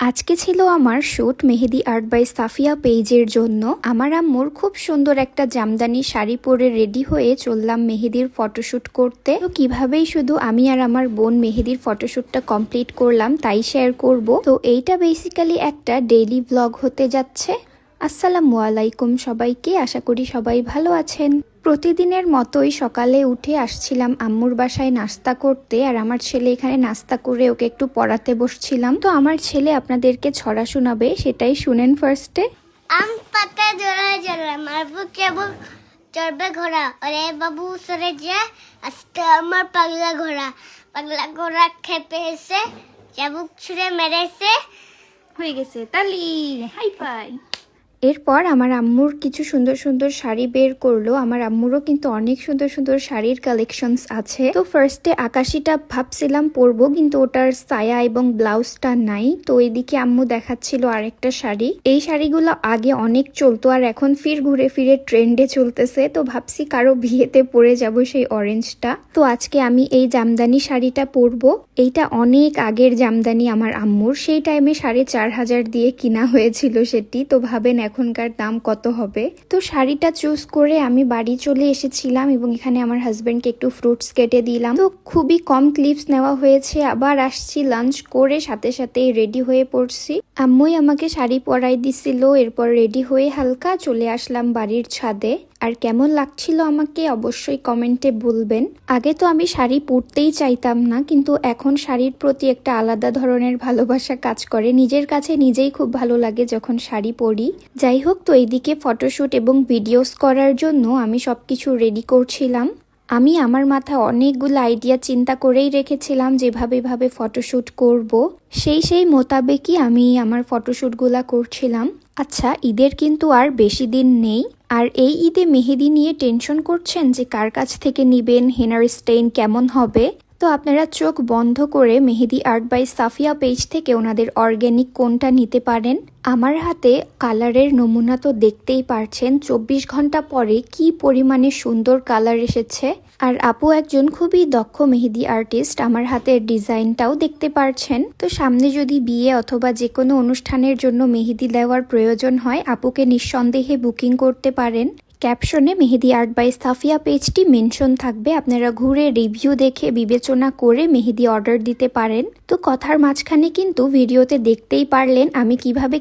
আজকে ছিল আমার shoot mehndi art by Safia পেজের জন্য। আমার আম্মুর খুব সুন্দর একটা জামদানি শাড়ি পরে রেডি হয়ে চললাম মেহেদির ফটোশুট করতে। তো কিভাবেই শুধু আমি আর আমার বোন মেহেদির ফটোশুটটা কমপ্লিট করলাম তাই শেয়ার করব। তো এইটা বেসিক্যালি একটা ডেইলি ব্লগ হতে যাচ্ছে। আসসালামু আলাইকুম সবাইকে, আশা করি সবাই ভালো আছেন। প্রতিদিনের মতোই সকালে উঠে আসছিলাম আম্মুর বাসায় নাস্তা করতে, আর আমার ছেলে এখানে নাস্তা করে ওকে একটু পড়াতে বসছিলাম। তো আমার ছেলে আপনাদেরকে ছড়া শোনাবে, সেটাই শুনেন ফার্স্টে। আম পাতা জোড়ায় জোড়ায় মারবো কেবল চড়বে ঘোড়া, ওরে বাবু সরে যা আজকে আমার পাগলা ঘোড়া খেপে এসে চাবুক ছুঁড়ে মেরেছে। হয়ে গেছে, তালি হাই ফাই। এরপর আমার আম্মুর কিছু সুন্দর সুন্দর শাড়ি বের করলো। আমার আম্মুরও কিন্তু অনেক সুন্দর সুন্দর শাড়ির কালেকশনস আছে। তো ফার্স্টে আকাশিটা ভাবছিলাম পরবো, কিন্তু ওটার সায়া এবং ব্লাউজটা নাই। তো এদিকে আম্মু দেখাচ্ছিল আরেকটা শাড়ি। এই শাড়িগুলো আগে অনেক চলতো আর এখন ফির ঘুরে ফিরে ট্রেন্ডে চলতেছে। তো ভাবছি কারো বিয়েতে পরে যাব সেই অরেঞ্জটা। তো আজকে আমি এই জামদানি শাড়িটা পরবো। এইটা অনেক আগের জামদানি আমার আম্মুর, সেই টাইমে 4,500 দিয়ে কিনা হয়েছিল সেটি। তো ভাবেন এখনকার দাম কত হবে। তো শাড়িটা চুজ করে আমি বাড়ি চলে এসেছিলাম এবং এখানে আমার হাজবেন্ডকে একটু ফ্রুটস কেটে দিলাম। তো খুবই কম ক্লিপস নেওয়া হয়েছে। আবার আসছি লাঞ্চ করে, সাথে সাথে রেডি হয়ে পড়ছি। আম্মুই আমাকে শাড়ি পরাই দিছিল। এরপর রেডি হয়ে হালকা চলে আসলাম বাড়ির ছাদে। আর কেমন লাগছিল আমাকে অবশ্যই কমেন্টে বলবেন। আগে তো আমি শাড়ি পরতেই চাইতাম না, কিন্তু এখন শাড়ির প্রতি একটা আলাদা ধরনের ভালোবাসা কাজ করে। নিজের কাছে নিজেই খুব ভালো লাগে যখন শাড়ি পরি। যাই হোক, তো এইদিকে ফটোশুট এবং ভিডিওস করার জন্য আমি সবকিছু রেডি করছিলাম। আমি আমার মাথায় অনেকগুলো আইডিয়া চিন্তা করেই রেখেছিলাম যেভাবে ফটোশুট করব। সেই মোতাবেকই আমি আমার ফটোশুটগুলা করছিলাম। আচ্ছা, ঈদের কিন্তু আর বেশি দিন নেই। আর এই ঈদে মেহেদি নিয়ে টেনশন করছেন যে কার কাছ থেকে নিবেন, হেনার স্টেইন কেমন হবে। তো আপনারা চোখ বন্ধ করে মেহেদি আর্ট বাই সাফিয়া পেজ থেকে ওনাদের অর্গ্যানিক কোনটা নিতে পারেন। আমার হাতে কালারের নমুনা তো দেখতেই পারছেন, 24 ঘন্টা পরে কি পরিমাণে সুন্দর কালার এসেছে। আর আপু একজন খুবই দক্ষ মেহেদি আর্টিস্ট, আমার হাতের ডিজাইনটাও দেখতে পারছেন। তো সামনে যদি বিয়ে অথবা যে কোনো অনুষ্ঠানের জন্য মেহেদি দেওয়ার প্রয়োজন হয়, আপুকে নিঃসন্দেহে বুকিং করতে পারেন। ক্যাপশনে মেহেদি আর্ট বাই সাফিয়া পেজটি মেনশন থাকবে, আপনারা ঘুরে রিভিউ দেখে বিবেচনা করে মেহেদি অর্ডার দিতে পারেন। তো কথার মাঝখানে কিন্তু ভিডিওতে দেখতেই পারলেন আমি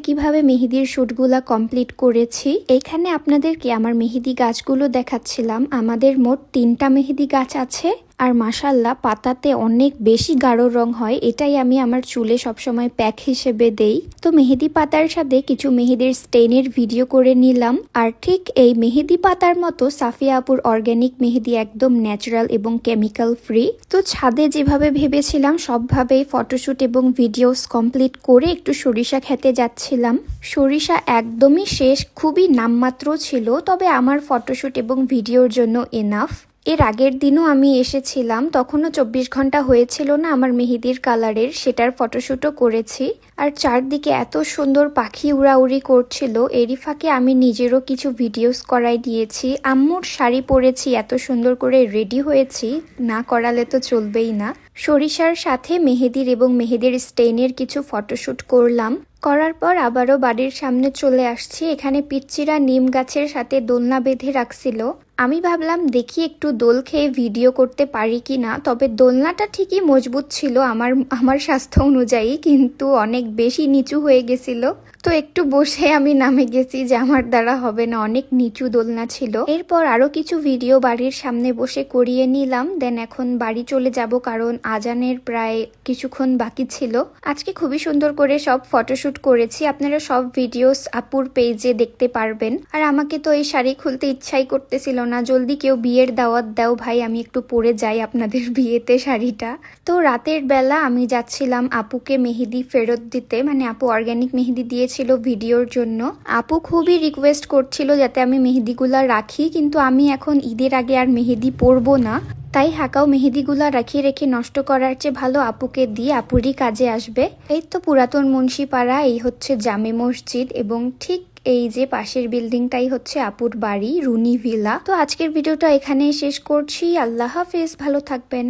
কিভাবে মেহেদির শ্যুটগুলা কমপ্লিট করেছি। এখানে আপনাদেরকে আমার মেহেদি গাছগুলো দেখাচ্ছিলাম। আমাদের মোট 3টা মেহেদি গাছ আছে। আর মাশাল্লাহ পাতাতে অনেক বেশি গাঢ় রং হয়, এটাই আমি আমার চুলে সবসময় প্যাক হিসেবে দেই। তো মেহেদি পাতার সাথে কিছু মেহেদির স্টেইনের ভিডিও করে নিলাম। আর ঠিক এই মেহেদি পাতার মতো সাফিয়া আপুর অর্গ্যানিক মেহেদি একদম ন্যাচারাল এবং কেমিক্যাল ফ্রি। তো ছাদে যেভাবে ভেবেছিলাম সবভাবেই ফটোশুট এবং ভিডিওস কমপ্লিট করে একটু সরিষা খেতে যাচ্ছিলাম। সরিষা একদমই শেষ, খুবই নামমাত্র ছিল, তবে আমার ফটোশুট এবং ভিডিওর জন্য এনাফ। এর আগের দিনও আমি এসেছিলাম, তখনও 24 ঘন্টা হয়েছিল না আমার মেহেদির কালারের, সেটার ফটোশুটও করেছি। আর চারদিকে এত সুন্দর পাখি উড়াউড়ি করছিল, এরই ফাঁকে আমি নিজেরও কিছু ভিডিওস করাই দিয়েছি। আম্মুর শাড়ি পরেছি, এত সুন্দর করে রেডি হয়েছি, না করালে তো চলবেই না। সরিষার সাথে মেহেদির এবং মেহেদির স্টেইনের কিছু ফটোশুট করলাম। করার পর আবারও বাড়ির সামনে চলে আসছি। এখানে পিচ্চিরা নিম গাছের সাথে দোলনা বেঁধে রাখছিল। আমি ভাবলাম দেখি একটু দোল খেয়ে ভিডিও করতে পারি কি না। তবে দোলনাটা ঠিকই মজবুত ছিল আমার স্বাস্থ্য অনুযায়ী, কিন্তু অনেক বেশি নিচু হয়ে গেছিল। তো একটু বসে আমি নামে গেছি যে আমার দ্বারা হবে না, অনেক নিচু দোলনা ছিল। এরপর আরো কিছু ভিডিও বাড়ির সামনে বসে করিয়ে নিলাম। দেন এখন বাড়ি চলে যাব, কারণ আজানের প্রায় কিছুক্ষণ বাকি ছিল। আজকে খুবই সুন্দর করে সব ফটোশুট করেছি, আপনারা সব ভিডিওস আপুর পেজে দেখতে পারবেন। আর আমাকে তো এই শাড়ি খুলতে ইচ্ছাই করতেছিল না, জলদি কেউ বিয়ের দাওয়াত দাও ভাই, আমি একটু পরে যাই আপনাদের বিয়েতে শাড়িটা। তো রাতের বেলা আমি যাচ্ছিলাম আপুকে মেহেদি ফেরত দিতে, মানে আপু অর্গ্যানিক মেহেদি দিয়েছিল ভিডিওর জন্য। আপু খুবই রিকোয়েস্ট করছিল যাতে আমি মেহেদিগুলা রাখি, কিন্তু আমি এখন ঈদের আগে আর মেহেদি পরবো না। তাই হাকাও মেহেদিগুলা রেখে নষ্ট করার চেয়ে ভালো আপুকে দিয়ে, আপুরই কাজে আসবে। এই তো পুরাতন মুন্সিপাড়া, এই হচ্ছে জামে মসজিদ, এবং ঠিক এই যে পাশের বিল্ডিংটাই হচ্ছে আপুর বাড়ি, রুনি ভিলা। তো আজকের ভিডিওটা এখানেই শেষ করছি। আল্লাহ হাফেজ, ভালো থাকবেন।